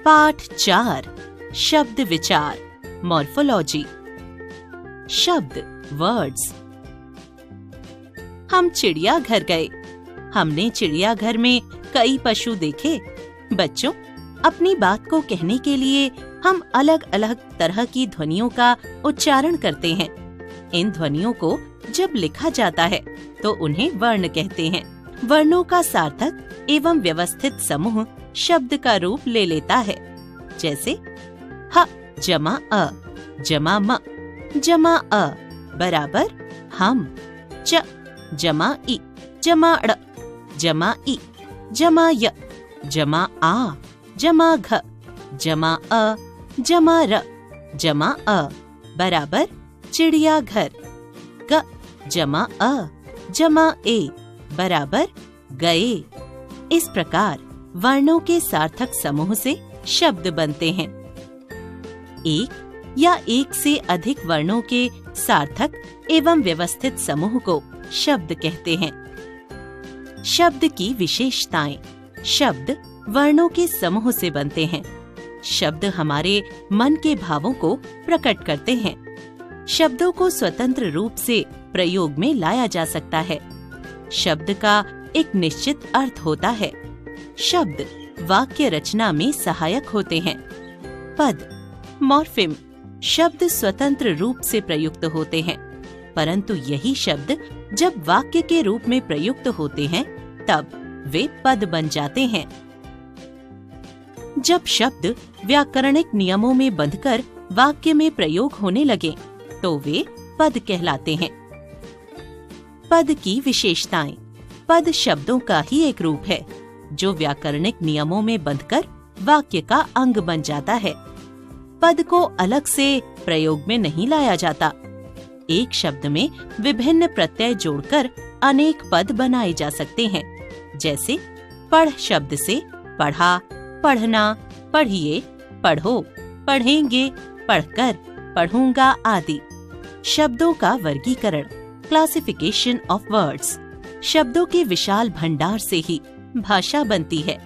पाठ 4 शब्द विचार मॉर्फोलॉजी। शब्द वर्ड्स। हम चिड़ियाघर गए। हमने चिड़ियाघर में कई पशु देखे। बच्चों, अपनी बात को कहने के लिए हम अलग अलग तरह की ध्वनियों का उच्चारण करते हैं। इन ध्वनियों को जब लिखा जाता है तो उन्हें वर्ण कहते हैं। वर्णों का सार्थक एवं व्यवस्थित समूह शब्द का रूप ले लेता है। जैसे ह जमा अ जमा म जमा अ बराबर हम, च जमा इ जमा ड़ जमा इ जमा य जमा आ जमा घ जमा अ जमा र जमा अ बराबर चिड़ियाघर। ग जमा अ जमा ए बराबर गए। इस प्रकार वर्णों के सार्थक समूह से शब्द बनते हैं। एक या एक से अधिक वर्णों के सार्थक एवं व्यवस्थित समूह को शब्द कहते हैं। शब्द की विशेषताएं। शब्द वर्णों के समूह से बनते हैं। शब्द हमारे मन के भावों को प्रकट करते हैं। शब्दों को स्वतंत्र रूप से प्रयोग में लाया जा सकता है। शब्द का एक निश्चित अर्थ होता है। शब्द वाक्य रचना में सहायक होते हैं। पद मॉर्फिम शब्द स्वतंत्र रूप से प्रयुक्त होते हैं, परंतु यही शब्द जब वाक्य के रूप में प्रयुक्त होते हैं तब वे पद बन जाते हैं। जब शब्द व्याकरणिक नियमों में बंधकर वाक्य में प्रयोग होने लगे तो वे पद कहलाते हैं। पद की विशेषताएं। पद शब्दों का ही एक रूप है जो व्याकरणिक नियमों में बंधकर वाक्य का अंग बन जाता है। पद को अलग से प्रयोग में नहीं लाया जाता। एक शब्द में विभिन्न प्रत्यय जोड़कर अनेक पद बनाए जा सकते हैं। जैसे पढ़ शब्द से पढ़ा, पढ़ना, पढ़िए, पढ़ो, पढ़ेंगे, पढ़कर, पढ़ूंगा आदि। शब्दों का वर्गीकरण क्लासिफिकेशन ऑफ वर्ड्स। शब्दों के विशाल भंडार से ही भाषा बनती है।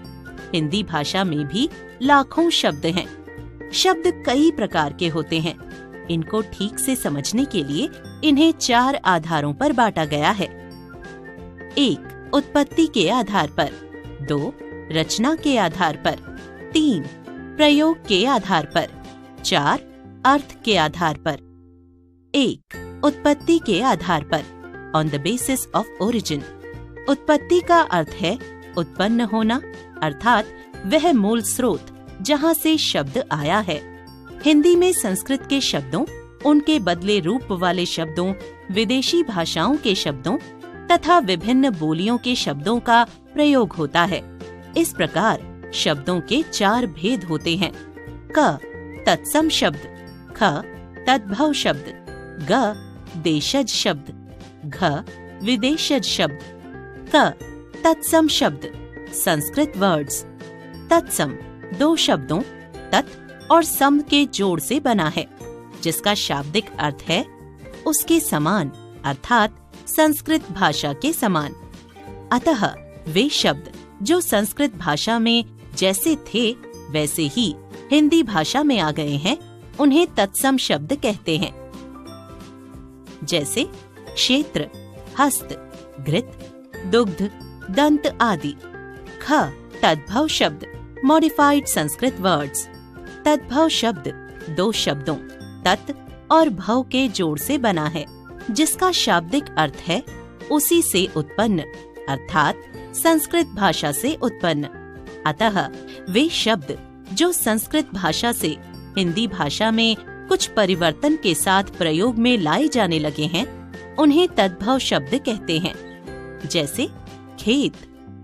हिंदी भाषा में भी लाखों शब्द हैं। शब्द कई प्रकार के होते हैं। इनको ठीक से समझने के लिए इन्हें 4 आधारों पर बांटा गया है। 1. उत्पत्ति के आधार पर। 2. रचना के आधार पर। 3. प्रयोग के आधार पर। 4. अर्थ के आधार पर। 1. उत्पत्ति के आधार पर on the basis of origin. उत्पत्ति का अर्थ है उत्पन्न होना, अर्थात वह मूल स्रोत जहाँ से शब्द आया है। हिंदी में संस्कृत के शब्दों, उनके बदले रूप वाले शब्दों, विदेशी भाषाओं के शब्दों तथा विभिन्न बोलियों के शब्दों का प्रयोग होता है। इस प्रकार शब्दों के 4 भेद होते हैं। क तत्सम शब्द, ख तद्भव शब्द, ग देशज शब्द, घ विदेशज शब्द, त तत्सम शब्द संस्कृत वर्ड्स। तत्सम 2 शब्दों तत् और सम के जोड़ से बना है, जिसका शाब्दिक अर्थ है उसके समान, अर्थात संस्कृत भाषा के समान। अतः वे शब्द जो संस्कृत भाषा में जैसे थे वैसे ही हिंदी भाषा में आ गए हैं, उन्हें तत्सम शब्द कहते हैं। जैसे क्षेत्र, हस्त, घृत, दुग्ध, दंत आदि। ख तद्भव शब्द मॉडिफाइड संस्कृत वर्ड्स। तद्भव शब्द 2 शब्दों तत् और भव के जोड़ से बना है, जिसका शाब्दिक अर्थ है उसी से उत्पन्न, अर्थात संस्कृत भाषा से उत्पन्न। अतः वे शब्द जो संस्कृत भाषा से हिंदी भाषा में कुछ परिवर्तन के साथ प्रयोग में लाए जाने लगे हैं, उन्हें तद्भव शब्द कहते हैं। जैसे खेत,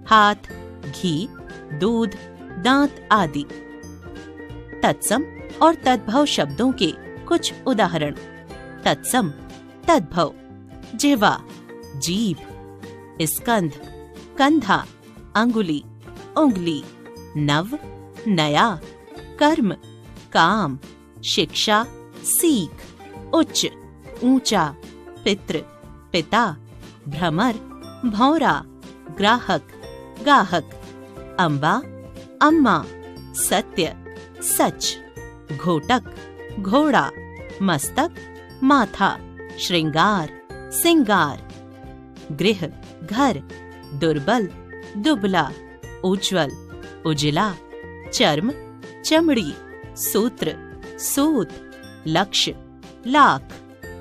हाथ, घी, दूध, दांत आदि। तत्सम और तद्भव शब्दों के कुछ उदाहरण। तत्सम तद्भव जिह्वा, जीभ, स्कंध, कंधा, अंगुली, उंगली, नव, नया, कर्म, काम, शिक्षा, सीख, उच्च, ऊंचा, पितृ, पिता, भ्रमर, भौरा, ग्राहक, गाहक, अम्बा, अम्मा, सत्य, सच, घोटक, घोड़ा, मस्तक, माथा, श्रृंगार, सिंगार, गृह, घर, दुर्बल, दुबला, उज्ज्वल, उजला, चर्म, चमड़ी, सूत्र, सूत, लक्ष्य, लाख,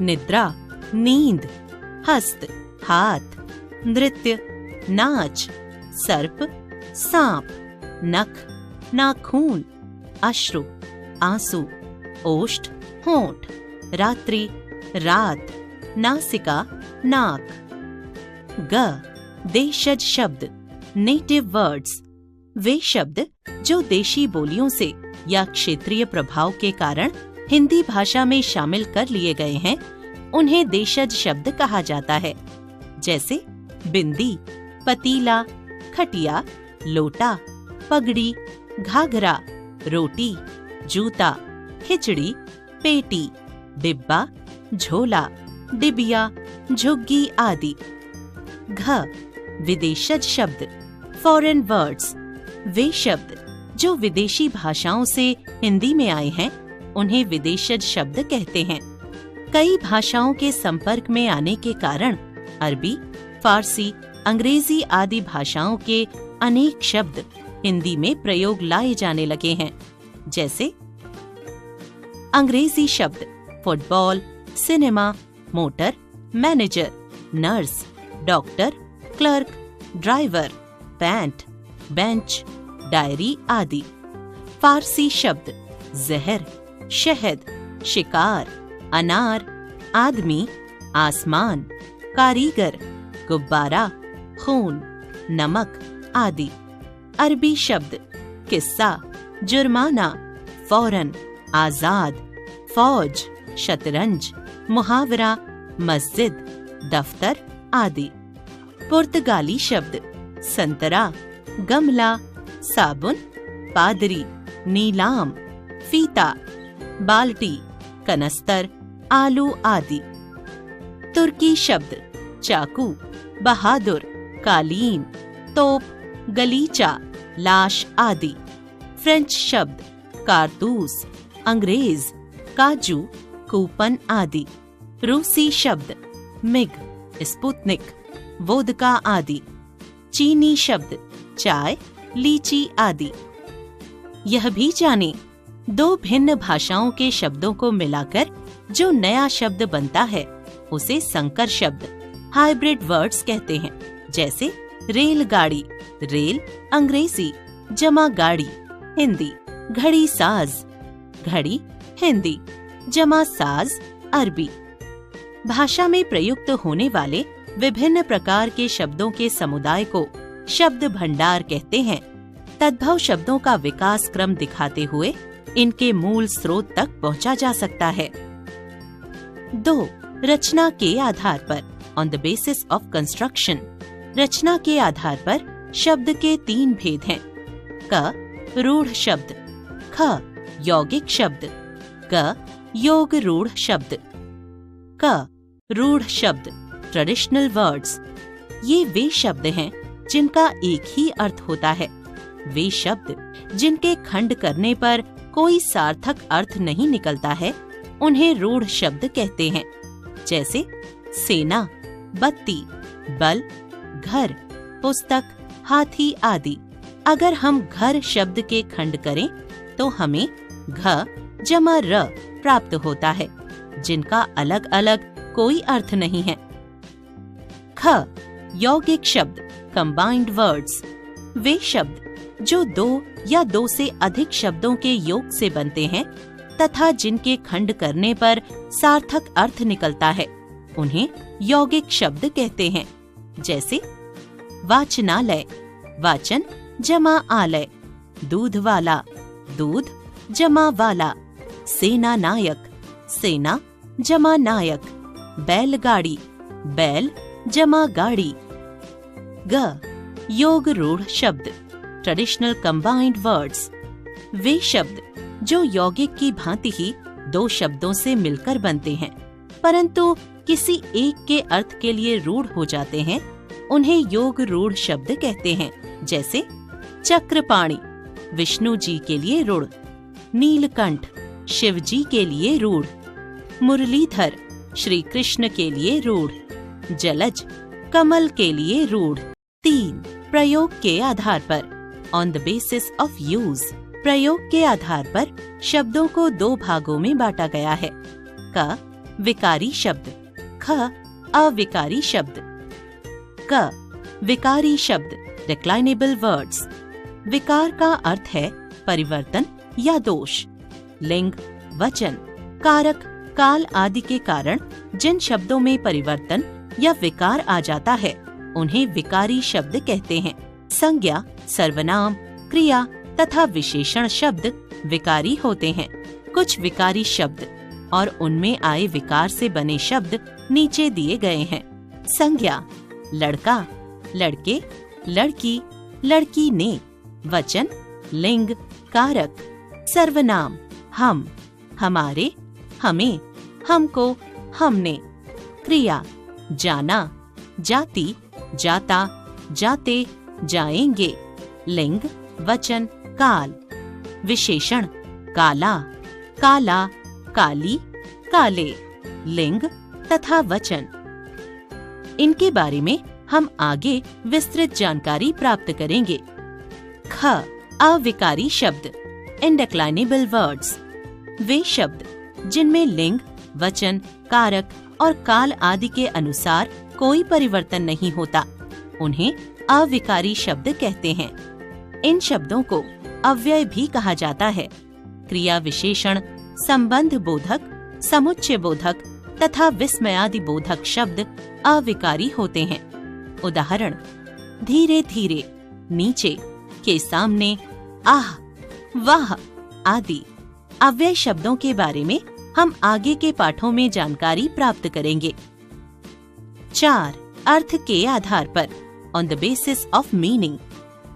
निद्रा, नींद, हस्त, हाथ, नृत्य, नाच, सर्प, सांप, नख, नाखून, अश्रु, आंसू, ओष्ठ, होंठ, रात्रि, रात, नासिका, नाक। ग, देशज शब्द, नेटिव वर्ड्स, वे शब्द जो देशी बोलियों से या क्षेत्रीय प्रभाव के कारण हिंदी भाषा में शामिल कर लिए गए हैं, उन्हें देशज शब्द कहा जाता है। जैसे बिंदी, पतीला, खटिया, लोटा, पगड़ी, घाघरा, रोटी, जूता, खिचड़ी, पेटी, डिब्बा, झोला, डिबिया, झुग्गी आदि। घ, विदेशज शब्द, फॉरेन वर्ड्स, वे शब्द जो विदेशी भाषाओं से हिंदी में आए हैं, उन्हें विदेशज शब्द कहते हैं। कई भाषाओं के संपर्क में आने के कारण अरबी, फारसी, अंग्रेजी आदि भाषाओं के अनेक शब्द हिंदी में प्रयोग लाए जाने लगे हैं। जैसे अंग्रेजी शब्द football, cinema, motor, manager, nurse, doctor, clerk, driver, pant, bench, diary आदि। फारसी शब्द जहर, शहद, शिकार, अनार, आदमी, आसमान, कारीगर, गुब्बारा, खून, नमक आदि। अरबी शब्द किस्सा, जुर्माना, फौरन, आजाद, फौज, शतरंज, मुहावरा, मस्जिद, दफ्तर आदि। पुर्तगाली शब्द संतरा, गमला, साबुन, पादरी, नीलाम, फीता, बाल्टी, कनस्तर, आलू आदि। तुर्की शब्द चाकू, बहादुर, कालीन, तोप, गलीचा, लाश आदि। फ्रेंच शब्द कारतूस, अंग्रेज, काजू, कूपन आदि। रूसी शब्द मिग, स्पुतनिक, वोदका आदि। चीनी शब्द चाय, लीची आदि। यह भी जाने, दो भिन्न भाषाओं के शब्दों को मिलाकर जो नया शब्द बनता है उसे संकर शब्द, हाइब्रिड वर्ड्स कहते हैं। जैसे रेलगाड़ी, रेल अंग्रेजी, जमा गाड़ी हिंदी, घड़ी साज, घड़ी हिंदी, जमा साज अरबी। भाषा में प्रयुक्त होने वाले विभिन्न प्रकार के शब्दों के समुदाय को शब्द भंडार कहते हैं। तद्भव शब्दों का विकास क्रम दिखाते हुए इनके मूल स्रोत तक पहुंचा जा सकता है। 2. रचना के आधार पर, on the basis of construction. रचना के आधार पर शब्द के 3 भेद हैं। क, रूढ़ शब्द, ख, यौगिक शब्द, ग, योग रूढ़ शब्द। क, रूढ़ शब्द, ट्रेडिशनल वर्ड्स। ये वे शब्द हैं जिनका एक ही अर्थ होता है। वे शब्द जिनके खंड करने पर कोई सार्थक अर्थ नहीं निकलता है, उन्हें रूढ़ शब्द कहते हैं। जैसे सेना, बत्ती, बल, घर, पुस्तक, हाथी आदि। अगर हम घर शब्द के खंड करें तो हमें घ जमा र प्राप्त होता है, जिनका अलग अलग कोई अर्थ नहीं है। ख, यौगिक शब्द, कंबाइंड वर्ड्स। वे शब्द जो 2 या 2 से अधिक शब्दों के योग से बनते हैं तथा जिनके खंड करने पर सार्थक अर्थ निकलता है, उन्हें यौगिक शब्द कहते हैं। जैसे वाचनालय, वाचन जमा आलय, दूध वाला, दूध जमा वाला, सेना नायक, सेना जमा नायक, बैलगाड़ी, बैल जमा गाड़ी। ग, योग रूढ़ शब्द, ट्रेडिशनल कंबाइंड वर्ड्स। वे शब्द जो यौगिक की भांति ही 2 शब्दों से मिलकर बनते हैं, परंतु किसी एक के अर्थ के लिए रूढ़ हो जाते हैं, उन्हें योग रूढ़ शब्द कहते हैं। जैसे चक्रपाणी, विष्णु जी के लिए रूढ़, नीलकंठ शिव जी के लिए रूढ़, मुरलीधर श्री कृष्ण के लिए रूढ़, जलज कमल के लिए रूढ़। 3. प्रयोग के आधार पर on the basis of use. प्रयोग के आधार पर शब्दों को 2 भागों में बांटा गया है। क विकारी शब्द, ख अविकारी शब्द। क विकारी शब्द डिक्लाइनेबल वर्ड्स। विकार का अर्थ है परिवर्तन या दोष। लिंग, वचन, कारक, काल आदि के कारण जिन शब्दों में परिवर्तन या विकार आ जाता है उन्हें विकारी शब्द कहते हैं। संज्ञा, सर्वनाम, क्रिया तथा विशेषण शब्द विकारी होते हैं। कुछ विकारी शब्द और उनमें आए विकार से बने शब्द नीचे दिए गए हैं। संज्ञा, लड़का, लड़के, लड़की, लड़की ने। वचन, लिंग, कारक। सर्वनाम, हम, हमारे, हमें, हमको, हमने। क्रिया, जाना, जाति, जाता, जाते, जाएंगे। लिंग, वचन, काल। विशेषण, काला, काला, काली, काले। लिंग तथा वचन। इनके बारे में हम आगे विस्तृत जानकारी प्राप्त करेंगे। ख अविकारी शब्द इनडिक्लाइनेबल वर्ड्स। वे शब्द जिनमें लिंग, वचन, कारक और काल आदि के अनुसार कोई परिवर्तन नहीं होता उन्हें अविकारी शब्द कहते हैं। इन शब्दों को अव्यय भी कहा जाता है। क्रिया विशेषण, संबंध बोधक, समुच्चय बोधक तथा विस्मयादि बोधक शब्द अविकारी होते हैं। उदाहरण, धीरे धीरे, नीचे, के सामने, आह, वाह आदि। अव्यय शब्दों के बारे में हम आगे के पाठों में जानकारी प्राप्त करेंगे। 4. अर्थ के आधार पर on the basis of meaning.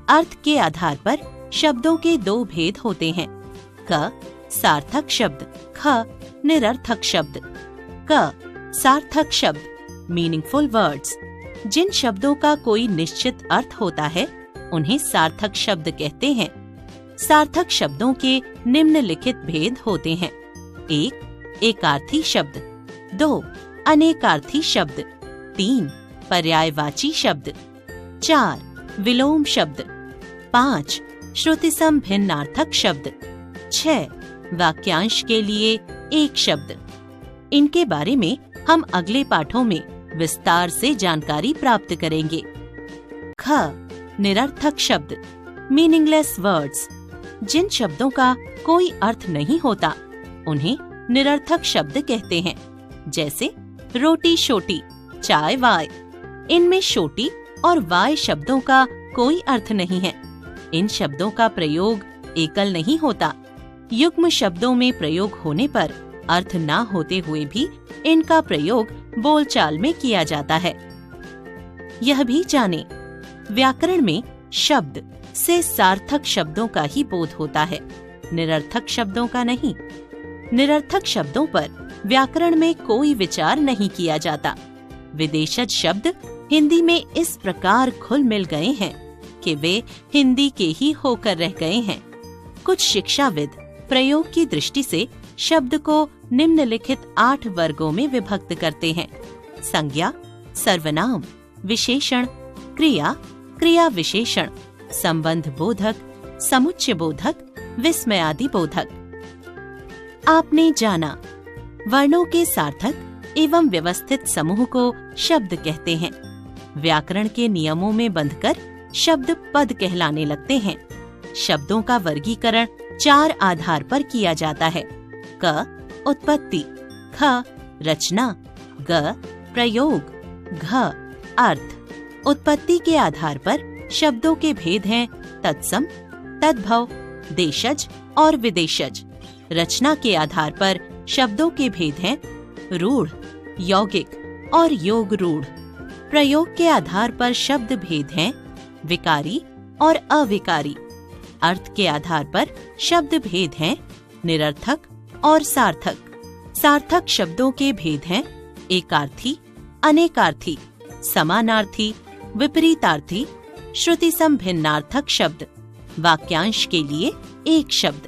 अर्थ के आधार पर शब्दों के 2 भेद होते हैं। क सार्थक शब्द, ख निरर्थक शब्द। क सार्थक शब्द मीनिंगफुल वर्ड्स। जिन शब्दों का कोई निश्चित अर्थ होता है उन्हें सार्थक शब्द कहते हैं। सार्थक शब्दों के निम्नलिखित भेद होते हैं। 1. एकार्थी शब्द। 2. अनेकार्थी शब्द। 3. पर्यायवाची शब्द। 4. विलोम शब्द। 5. श्रुतिसम भिन्नार्थक शब्द। 6. वाक्यांश के लिए एक शब्द। इनके बारे में हम अगले पाठों में विस्तार से जानकारी प्राप्त करेंगे। ख निरर्थक शब्द मीनिंगलेस वर्ड्स। जिन शब्दों का कोई अर्थ नहीं होता उन्हें निरर्थक शब्द कहते हैं। जैसे रोटी शोटी, चाय वाय। इनमें शोटी और वाय शब्दों का कोई अर्थ नहीं है। इन शब्दों का प्रयोग एकल नहीं होता। युग्म शब्दों में प्रयोग होने पर अर्थ ना होते हुए भी इनका प्रयोग बोलचाल में किया जाता है। यह भी जाने, व्याकरण में शब्द से सार्थक शब्दों का ही बोध होता है, निरर्थक शब्दों का नहीं। निरर्थक शब्दों पर व्याकरण में कोई विचार नहीं किया जाता। विदेशज शब्द हिंदी में इस प्रकार घुल मिल गए हैं कि वे हिंदी के ही होकर रह गए हैं। कुछ शिक्षाविद प्रयोग की दृष्टि से शब्द को निम्नलिखित 8 वर्गों में विभक्त करते हैं। संज्ञा, सर्वनाम, विशेषण, क्रिया, क्रिया विशेषण, संबंध बोधक, समुच्चय बोधक, विस्मयादि बोधक। आपने जाना, वर्णों के सार्थक एवं व्यवस्थित समूह को शब्द कहते हैं। व्याकरण के नियमों में बंधकर शब्द पद कहलाने लगते हैं। शब्दों का वर्गीकरण 4 आधार पर किया जाता है। क उत्पत्ति, ख रचना, ग प्रयोग, घ अर्थ। उत्पत्ति के आधार पर शब्दों के भेद हैं तत्सम, तद्भव, देशज और विदेशज। रचना के आधार पर शब्दों के भेद हैं रूढ़, यौगिक और योग रूढ़। प्रयोग के आधार पर शब्द भेद हैं विकारी और अविकारी। अर्थ के आधार पर शब्द भेद हैं निरर्थक और सार्थक। सार्थक शब्दों के भेद हैं एकार्थी, अनेकार्थी, समानार्थी, विपरीतार्थी, श्रुतिसम भिन्नार्थक शब्द, वाक्यांश के लिए एक शब्द।